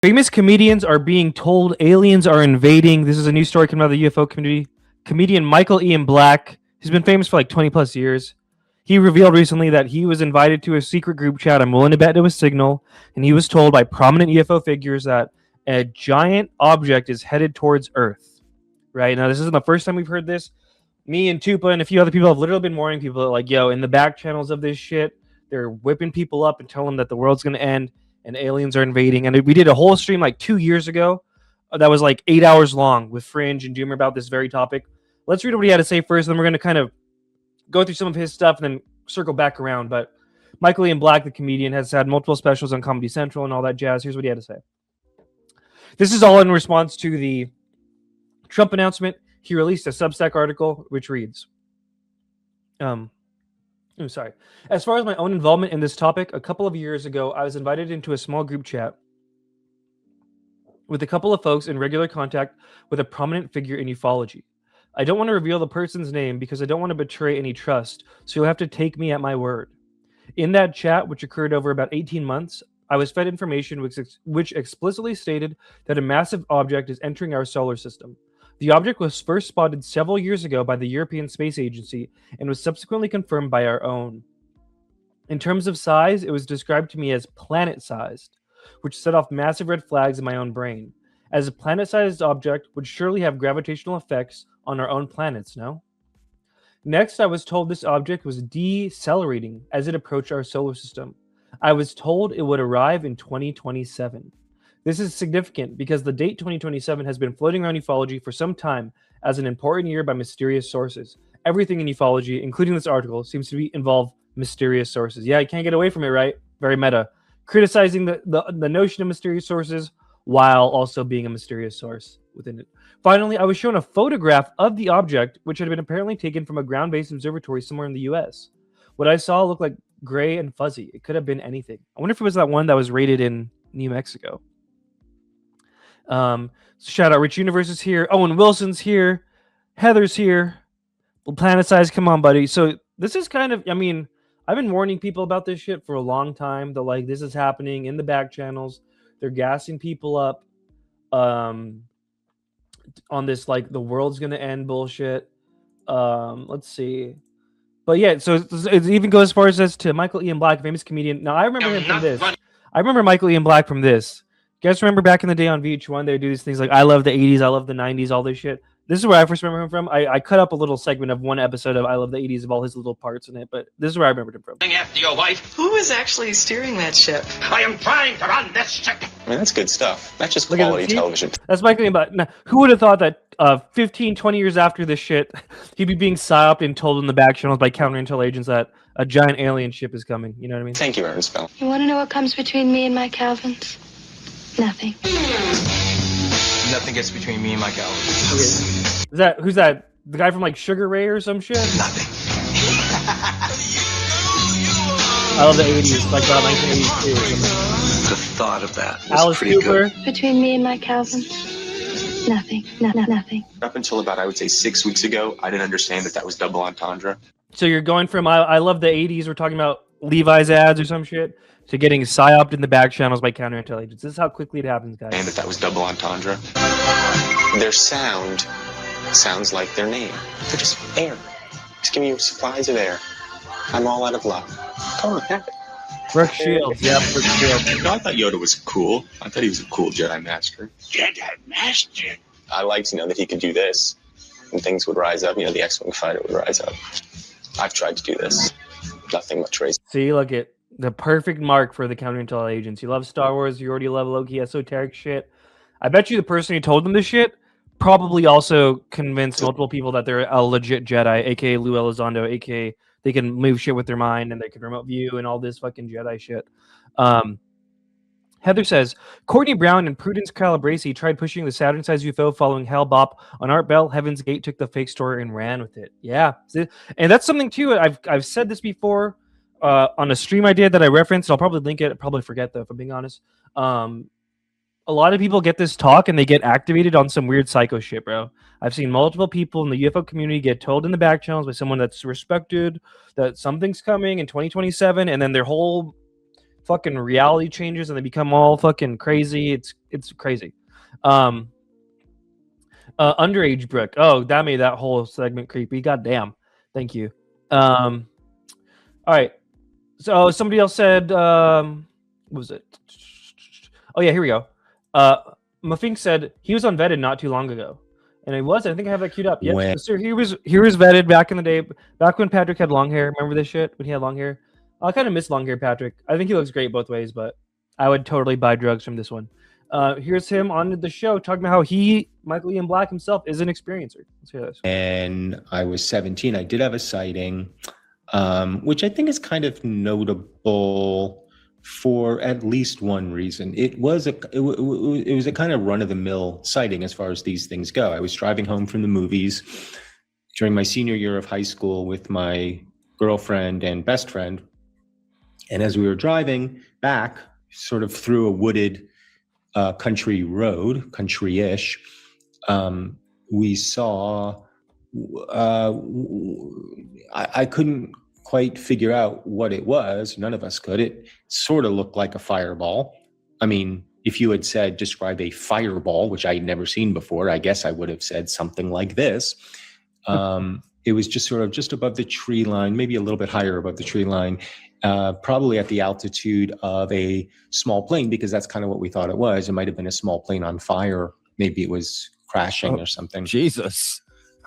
Famous comedians are being told aliens are invading. This is a new story coming out of the UFO community. Comedian Michael Ian Black, he's been famous for like 20 plus years. He revealed recently that he was invited to a secret group chat. I'm willing to bet it was Signal. And he was told by prominent UFO figures that a giant object is headed towards Earth. Right? Now, this isn't the first time we've heard this. Me and Tupa and a few other people have literally been warning people like, yo, in the back channels of this shit, they're whipping people up and telling them that the world's going to end and aliens are invading. And we did a whole stream like 2 years ago that was like 8 hours long with Fringe and Doomer about this very topic. Let's read what he had to say first, and then we're going to kind of go through some of his stuff and then circle back around. But Michael Ian Black, the comedian, has had multiple specials on Comedy Central and all that jazz. Here's what he had to say. This is all in response to the Trump announcement. He released a Substack article which reads, sorry. As far as my own involvement in this topic, a couple of years ago, I was invited into a small group chat with a couple of folks in regular contact with a prominent figure in ufology. I don't want to reveal the person's name because I don't want to betray any trust, so you'll have to take me at my word. In that chat, which occurred over about 18 months, I was fed information which explicitly stated that a massive object is entering our solar system. The object was first spotted several years ago by the European Space Agency and was subsequently confirmed by our own. In terms of size, it was described to me as planet-sized, which set off massive red flags in my own brain, as a planet-sized object would surely have gravitational effects on our own planets, no? Next, I was told this object was decelerating as it approached our solar system. I was told it would arrive in 2027. This is significant because the date 2027 has been floating around ufology for some time as an important year by mysterious sources. Everything in ufology, including this article, seems to involve mysterious sources. Yeah, you can't get away from it, right? Very meta. Criticizing the notion of mysterious sources while also being a mysterious source within it. Finally, I was shown a photograph of the object, which had been apparently taken from a ground-based observatory somewhere in the US. What I saw looked like gray and fuzzy. It could have been anything. I wonder if it was that one that was rated in New Mexico. Shout out Rich Universe is here. Owen Wilson's here. Heather's here. Planet Size, come on, buddy. So this is kind of, I mean, I've been warning people about this shit for a long time. That like this is happening in the back channels. They're gassing people up on this like the world's gonna end bullshit. Let's see. But yeah, so it even goes as far as to Michael Ian Black, famous comedian. Now I remember him from this. I remember Michael Ian Black from this. You guys remember back in the day on VH1, they would do these things like I love the 80s, I love the 90s, all this shit. This is where I first remember him from. I cut up a little segment of one episode of I Love the 80s of all his little parts in it, but this is where I remembered him from. After your wife. Who is actually steering that ship? I am trying to run this ship. I mean, that's good stuff. That's just quality television. That's Michael Ian Black. Now, who would have thought that 15, 20 years after this shit, he'd be being psyoped and told in the back channels by counterintel agents that a giant alien ship is coming. You know what I mean? Thank you, Ernest Bell. You want to know what comes between me and my Calvins? Nothing. Nothing gets between me and my Calvins. Who's that? The guy from like Sugar Ray or some shit? Nothing. I love the 80s, like 1982 or something. The thought of that was Alice pretty Cooper. good. Between me and my Calvins? Nothing. Nothing. Up until about, I would say, 6 weeks ago, I didn't understand that was double entendre. So you're going from I love the 80s, we're talking about Levi's ads or some shit, to getting psyoped in the back channels by counterintel agents. This is how quickly it happens, guys. And that was double entendre. Their sound sounds like their name. They're just air. Just give me supplies of air. I'm all out of love. Come on, have it. Brooke Shields. Yeah, Brooke Shields. No, I thought Yoda was cool. I thought he was a cool Jedi Master. Jedi Master. I liked to know that he could do this, and things would rise up. You know, the X-Wing fighter would rise up. I've tried to do this. Nothing much race. See, look at the perfect mark for the counterintel agents. You love Star Wars. You already love Loki esoteric shit. I bet you the person who told them this shit probably also convinced multiple people that they're a legit Jedi, aka Lue Elizondo, aka they can move shit with their mind and they can remote view and all this fucking Jedi shit. Heather says, Courtney Brown and Prudence Calabresi tried pushing the Saturn-sized UFO following Hal Bop on Art Bell. Heaven's Gate took the fake story and ran with it. Yeah. And that's something, too. I've said this before on a stream I did that I referenced. I'll probably link it. I'll probably forget, though, if I'm being honest. A lot of people get this talk and they get activated on some weird psycho shit, bro. I've seen multiple people in the UFO community get told in the back channels by someone that's respected that something's coming in 2027, and then their whole fucking reality changes and they become all fucking crazy. It's crazy. Underage Brooke. Oh, that made that whole segment creepy. God damn. Thank you. All right. So somebody else said, what was it? Oh yeah, here we go. Mafink said he was unvetted not too long ago, and he was. I think I have that queued up. Yeah, sir. He was vetted back in the day, back when Patrick had long hair. Remember this shit when he had long hair? I kind of miss long hair, Patrick. I think he looks great both ways, but I would totally buy drugs from this one. Here's him on the show talking about how Michael Ian Black himself is an experiencer. Let's hear this. And I was 17. I did have a sighting, which I think is kind of notable for at least one reason. It was a kind of run-of-the-mill sighting as far as these things go. I was driving home from the movies during my senior year of high school with my girlfriend and best friend. And as we were driving back, sort of through a wooded country road, country-ish, we saw, I couldn't quite figure out what it was. None of us could. It sort of looked like a fireball. I mean, if you had said, describe a fireball, which I had never seen before, I guess I would have said something like this. It was just sort of just above the tree line, maybe a little bit higher above the tree line, probably at the altitude of a small plane, because that's kind of what we thought it was. It might have been a small plane on fire. Maybe it was crashing or something. Jesus.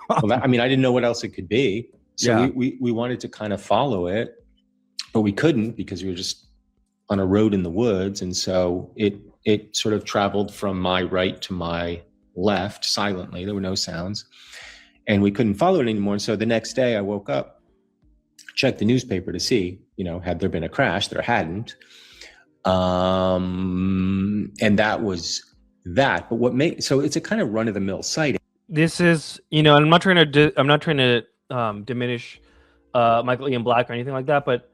Well, I didn't know what else it could be. So we wanted to kind of follow it, but we couldn't because we were just on a road in the woods. And so it sort of traveled from my right to my left silently. There were no sounds. And we couldn't follow it anymore. And so the next day I woke up, checked the newspaper to see, had there been a crash? There hadn't. And that was that. But so it's a kind of run-of-the-mill sighting. This is, I'm not trying to diminish Michael Ian Black or anything like that, but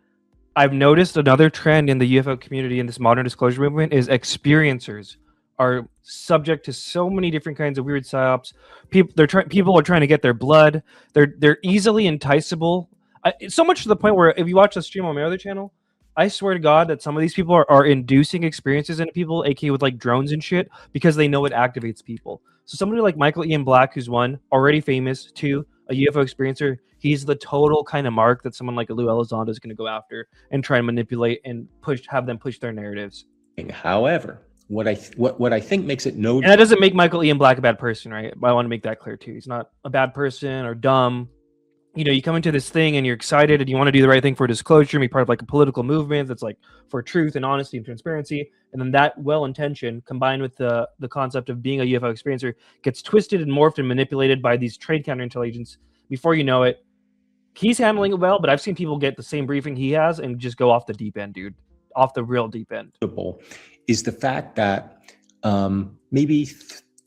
I've noticed another trend in the UFO community in this modern disclosure movement is experiencers are subject to so many different kinds of weird psyops. People are trying to get their blood. They're easily enticeable. So much to the point where if you watch the stream on my other channel, I swear to God that some of these people are inducing experiences into people, aka with like drones and shit, because they know it activates people. So somebody like Michael Ian Black, who's one, already famous, two, a UFO experiencer, he's the total kind of mark that someone like a Lue Elizondo is going to go after and try and manipulate and have them push their narratives. However, what I think makes it notable, and that doesn't make Michael Ian Black a bad person, right? But I want to make that clear too. He's not a bad person or dumb. You come into this thing and you're excited and you want to do the right thing for disclosure and be part of like a political movement that's like for truth and honesty and transparency. And then that well-intentioned combined with the concept of being a UFO experiencer gets twisted and morphed and manipulated by these trade counterintel agents. Before you know it, he's handling it well, but I've seen people get the same briefing he has and just go off the deep end, dude. Off the real deep end. Is the fact that maybe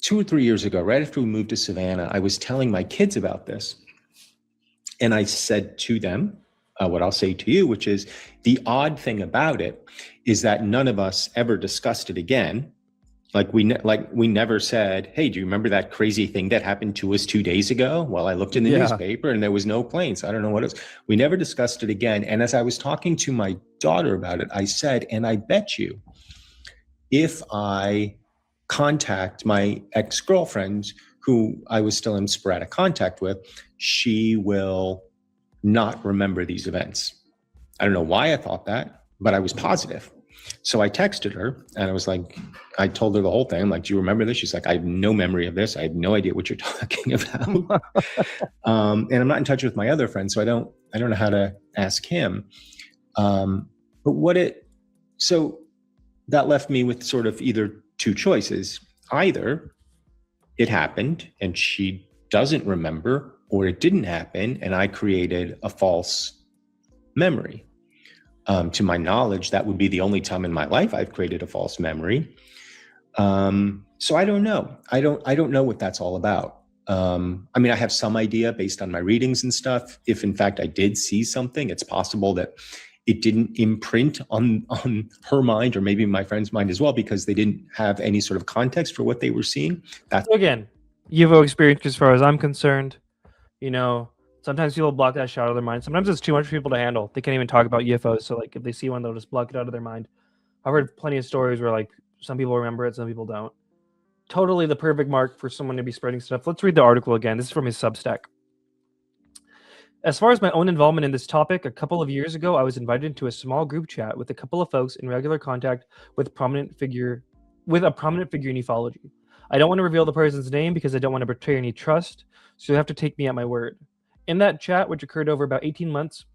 2 or 3 years ago, right after we moved to Savannah, I was telling my kids about this. And I said to them, what I'll say to you, which is the odd thing about it is that none of us ever discussed it again. We never said, hey, do you remember that crazy thing that happened to us 2 days ago? Well, I looked in the newspaper and there was no planes. I don't know what else. We never discussed it again. And as I was talking to my daughter about it, I said, and I bet you if I contact my ex-girlfriend, who I was still in sporadic contact with, she will not remember these events. I don't know why I thought that, but I was positive. So I texted her and I was like, I told her the whole thing. I'm like, do you remember this? She's like, I have no memory of this. I have no idea what you're talking about. And I'm not in touch with my other friend, so I don't know how to ask him. So that left me with sort of either two choices. Either it happened and she doesn't remember, or it didn't happen and I created a false memory. To my knowledge, that would be the only time in my life I've created a false memory. So I don't know. I don't know what that's all about. I have some idea based on my readings and stuff. If in fact I did see something, it's possible that it didn't imprint on her mind or maybe my friend's mind as well, because they didn't have any sort of context for what they were seeing. That's again, UFO experience, as far as I'm concerned. Sometimes people block that shit out of their mind. Sometimes it's too much for people to handle. They can't even talk about UFOs. So like if they see one, they'll just block it out of their mind. I've heard plenty of stories where like some people remember it, some people don't. Totally the perfect mark for someone to be spreading stuff. Let's read the article again. This is from his Substack. As far as my own involvement in this topic, a couple of years ago, I was invited into a small group chat with a couple of folks in regular contact with a prominent figure in ufology. I don't want to reveal the person's name because I don't want to betray any trust, so you'll have to take me at my word. In that chat, which occurred over about 18 months,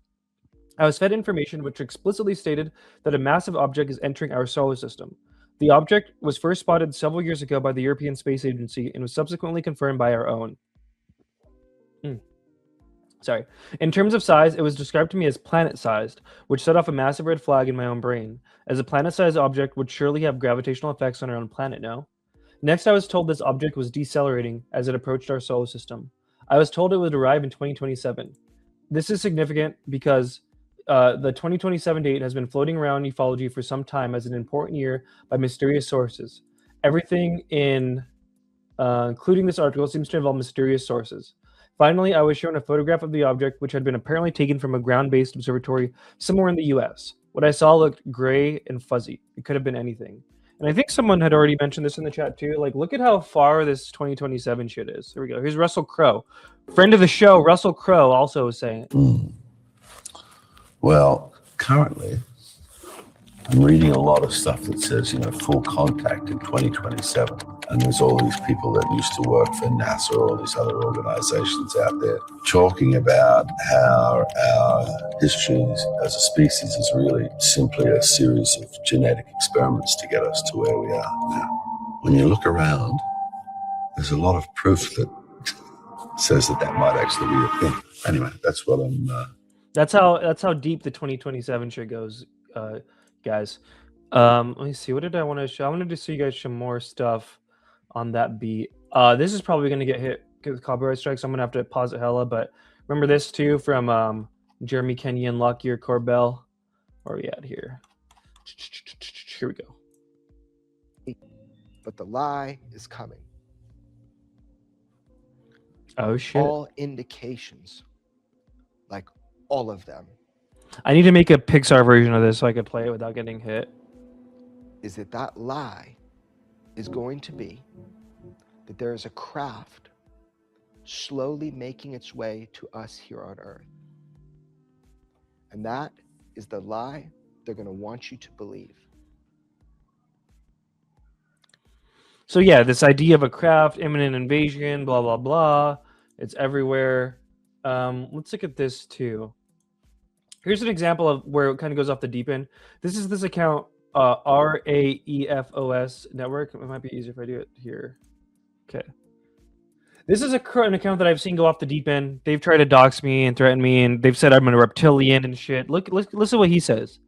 I was fed information which explicitly stated that a massive object is entering our solar system. The object was first spotted several years ago by the European Space Agency and was subsequently confirmed by our own. Sorry. In terms of size, it was described to me as planet-sized, which set off a massive red flag in my own brain, as a planet-sized object would surely have gravitational effects on our own planet, no? Next, I was told this object was decelerating as it approached our solar system. I was told it would arrive in 2027. This is significant because the 2027 date has been floating around ufology for some time as an important year by mysterious sources. Everything including this article, seems to involve mysterious sources. Finally, I was shown a photograph of the object, which had been apparently taken from a ground-based observatory somewhere in the US. What I saw looked gray and fuzzy. It could have been anything. And I think someone had already mentioned this in the chat too. Like, look at how far this 2027 shit is. Here we go. Here's Russell Crowe. Friend of the show, Russell Crowe, also was saying it. Well, currently, I'm reading a lot of stuff that says, full contact in 2027. And there's all these people that used to work for NASA or all these other organizations out there talking about how our histories as a species is really simply a series of genetic experiments to get us to where we are now. When you look around, there's a lot of proof that says that might actually be a thing. Anyway, that's what I'm... That's how deep the 2027 shit goes, guys. Let me see. What did I want to show? I wanted to show you guys some more stuff on that beat. This is probably going to get hit with copyright strikes. I'm going to have to pause it hella. But remember this too from Jeremy Kenyon, Lockyer, Corbell. Where are we at here? Here we go. But the lie is coming. Oh shit! All indications, like all of them. I need to make a Pixar version of this so I could play it without getting hit. Is that lie is going to be that there is a craft slowly making its way to us here on Earth. And that is the lie they're going to want you to believe. So yeah, this idea of a craft, imminent invasion, blah, blah, blah. It's everywhere. Let's look at this too. Here's an example of where it kind of goes off the deep end. This is this account, RAEFOS network. It might be easier if I do it here. Okay. This is an account that I've seen go off the deep end. They've tried to dox me and threaten me, and they've said I'm a reptilian and shit. Listen to what he says.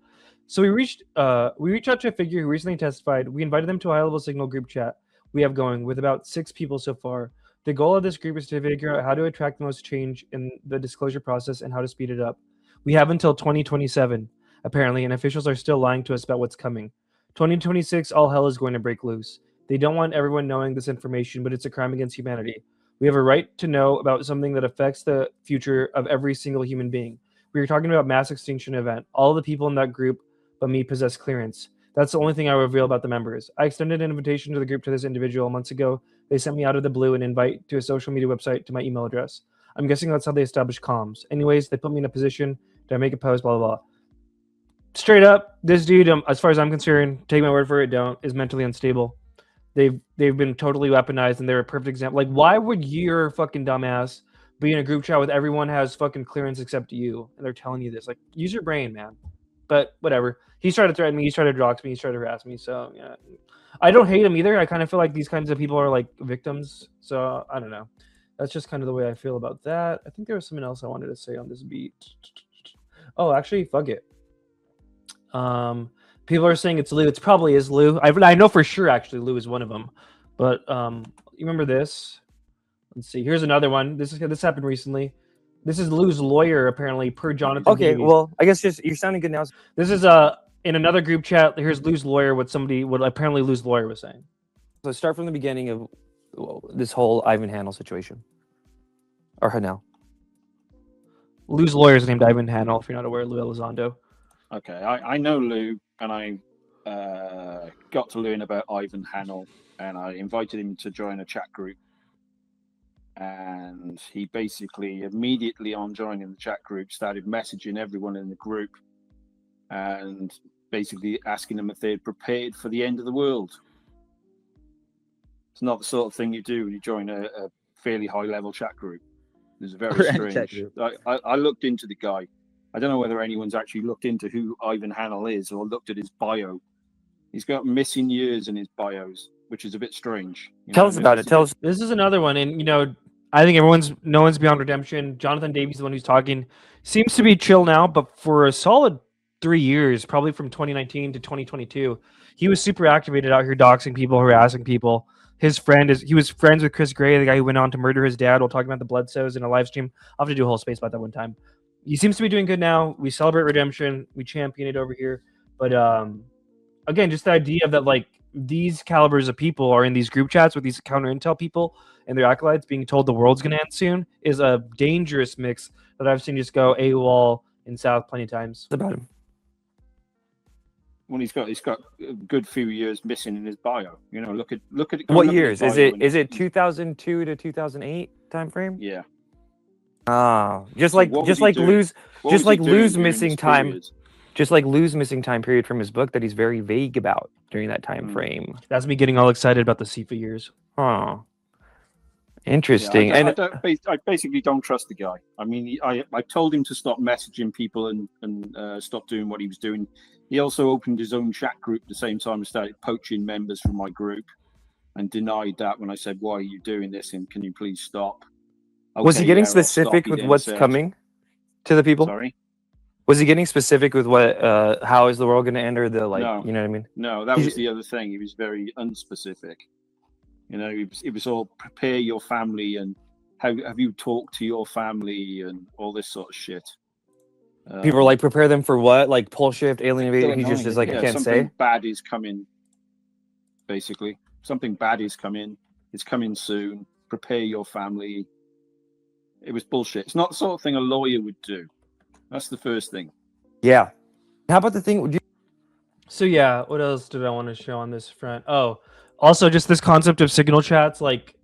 So we reached out to a figure who recently testified. We invited them to a high-level signal group chat we have going with about 6 people so far. The goal of this group is to figure out how to attract the most change in the disclosure process and how to speed it up. We have until 2027, apparently, and officials are still lying to us about what's coming. 2026, all hell is going to break loose. They don't want everyone knowing this information, but it's a crime against humanity. We have a right to know about something that affects the future of every single human being. We are talking about mass extinction event. All the people in that group but me possess clearance. That's the only thing I will reveal about the members. I extended an invitation to the group to this individual months ago. They sent me out of the blue an invite to a social media website to my email address. I'm guessing that's how they establish comms. Anyways, they put me in a position. Did I make a post? Blah, blah, blah. Straight up, this dude, as far as I'm concerned, take my word for it, is mentally unstable. They've been totally weaponized, and they're a perfect example. Like, why would your fucking dumbass be in a group chat with everyone has fucking clearance except you? And they're telling you this. Like, use your brain, man. But whatever. He's tried to threaten me. He's tried to dox me. He's tried to harass me. So, yeah. I don't hate him either. I kind of feel like these kinds of people are, like, victims. So, I don't know. That's just kind of the way I feel about that. I think there was something else I wanted to say on this beat. Oh, actually, fuck it. People are saying it's Lue. It probably is Lue. I know for sure, actually, Lue is one of them. But you remember this? Let's see. Here's another one. This happened recently. This is Lue's lawyer, apparently, per Jonathan. Okay, Davies. well, I guess you're sounding good now. This is in another group chat. Here's Lue's lawyer. What apparently Lue's lawyer was saying. So start from the beginning of this whole Ivan Hanel situation, or Hanel. Lue's lawyer is named Ivan Hanel. If you're not aware, Lue Elizondo. Okay, I know Lue, and I got to learn about Ivan Hanel, and I invited him to join a chat group. And he basically immediately on joining the chat group started messaging everyone in the group and basically asking them if they'd prepared for the end of the world. It's not the sort of thing you do when you join a fairly high-level chat group. It's very strange. I looked into the guy. I don't know whether anyone's actually looked into who Ivan Hanel is or looked at his bio. He's got missing years in his bios, which is a bit strange. Tell us about it. Tell us. This is another one, and I think no one's beyond redemption. Jonathan Davies, the one who's talking, seems to be chill now, but for a solid 3 years, probably from 2019 to 2022, he was super activated out here, doxing people, harassing people. He was friends with Chris Gray, the guy who went on to murder his dad while talking about the Bledsoes in a live stream. I'll have to do a whole space about that one time. He seems to be doing good now. We celebrate redemption. We champion it over here. But again, just the idea of that, like, these calibers of people are in these group chats with these counterintel people and their acolytes being told the world's going to end soon is a dangerous mix that I've seen just go AWOL in South plenty of times. About him. Well, he's got a good few years missing in his bio. Look at what years is it? Is it 2002 to 2008 time frame? Yeah. Just like Lue's missing time. Just like Lue's missing time period from his book that he's very vague about during that time frame. That's me getting all excited about the SIFA years. Oh, interesting. Yeah, I basically don't trust the guy. I mean, I told him to stop messaging people and stop doing what he was doing. He also opened his own chat group at the same time and started poaching members from my group and denied that when I said, why are you doing this? And can you please stop? Was he getting specific with what's coming to the people? Sorry? Was he getting specific with what, how is the world going to end, or the, like, no, you know what I mean? No, that was the other thing. He was very unspecific. It was all prepare your family and have you talked to your family and all this sort of shit. People are like, prepare them for what? Like pole shift, alien invasion? He just is like, I can't say. Something bad is coming, basically. Something bad is coming. It's coming soon. Prepare your family. It was bullshit. It's not the sort of thing a lawyer would do. That's the first thing. Yeah. How about the thing? So yeah, what else did I want to show on this front? Oh, also just this concept of signal chats. Like,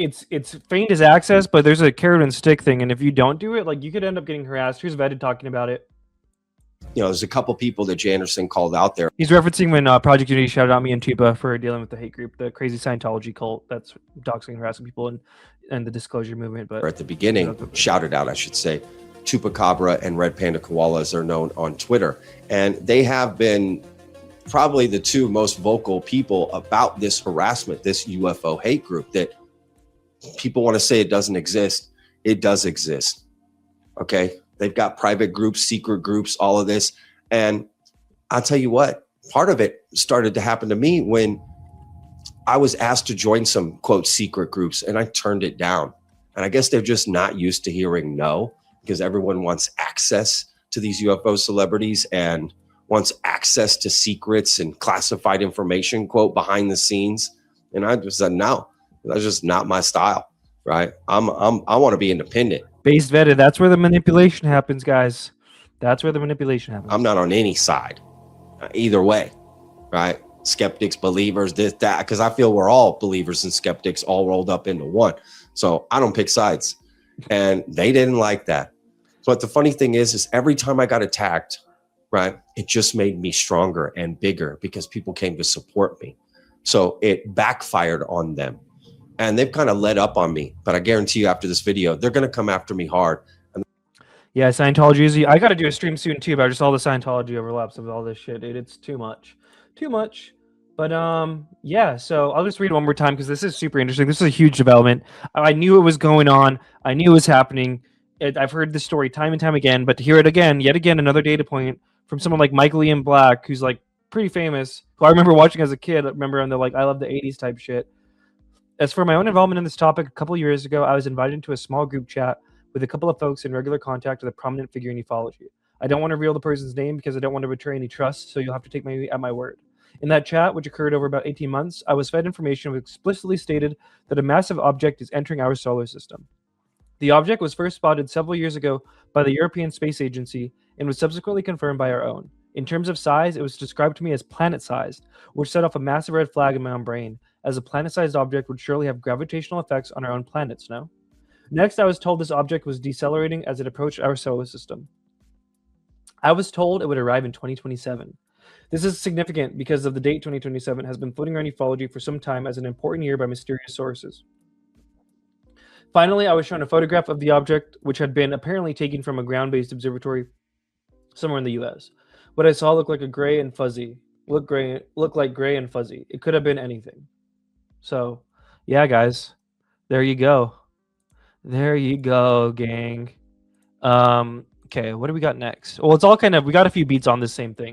it's feigned as access, but there's a carrot and stick thing, and if you don't do it, like, you could end up getting harassed. Here's Vetted talking about it. There's a couple people that Jay Anderson called out there. He's referencing when Project Unity shouted out me and Tupa for dealing with the hate group, the crazy Scientology cult that's doxing and harassing people, and the disclosure movement. But at the beginning, shouted out, I should say, Chupacabra and Red Panda Koala, as they're known on Twitter. And they have been probably the two most vocal people about this harassment, this UFO hate group, that people want to say it doesn't exist. It does exist. Okay. They've got private groups, secret groups, all of this. And I'll tell you what, part of it started to happen to me when I was asked to join some, quote, secret groups, and I turned it down. And I guess they're just not used to hearing no, because everyone wants access to these UFO celebrities and wants access to secrets and classified information, quote, behind the scenes. And I just said, no, that's just not my style, right? I want to be independent. Based vetted, that's where the manipulation happens, guys. That's where the manipulation happens. I'm not on any side, either way, right? Skeptics, believers, this, that, because I feel we're all believers and skeptics all rolled up into one. So I don't pick sides. And they didn't like that. But the funny thing is every time I got attacked, right, it just made me stronger and bigger because people came to support me. So it backfired on them. And they've kind of let up on me. But I guarantee you after this video, they're going to come after me hard. Yeah, Scientology is... I got to do a stream soon, too, about just all the Scientology overlaps of all this shit, dude. It's too much. Too much. But, yeah, so I'll just read it one more time because this is super interesting. This is a huge development. I knew it was going on. I knew it was happening. I've heard this story time and time again, but to hear it again, yet again, another data point from someone like Michael Ian Black, who's, like, pretty famous, who I remember watching as a kid. I remember on the, like, I love the 80s type shit. As for my own involvement in this topic, a couple years ago, I was invited into a small group chat with a couple of folks in regular contact with a prominent figure in ufology. I don't want to reveal the person's name because I don't want to betray any trust, so you'll have to take me at my word. In that chat, which occurred over about 18 months, I was fed information which explicitly stated that a massive object is entering our solar system. The object was first spotted several years ago by the European Space Agency and was subsequently confirmed by our own. In terms of size, it was described to me as planet-sized, which set off a massive red flag in my own brain, as a planet-sized object would surely have gravitational effects on our own planets, no? Next, I was told this object was decelerating as it approached our solar system. I was told it would arrive in 2027. This is significant because of the date 2027 has been floating around ufology for some time as an important year by mysterious sources. Finally, I was shown a photograph of the object, which had been apparently taken from a ground-based observatory somewhere in the US. What I saw looked like like gray and fuzzy. It could have been anything. So, yeah, guys, there you go. There you go, gang. Okay, what do we got next? Well, it's all kind of, we got a few beats on this same thing.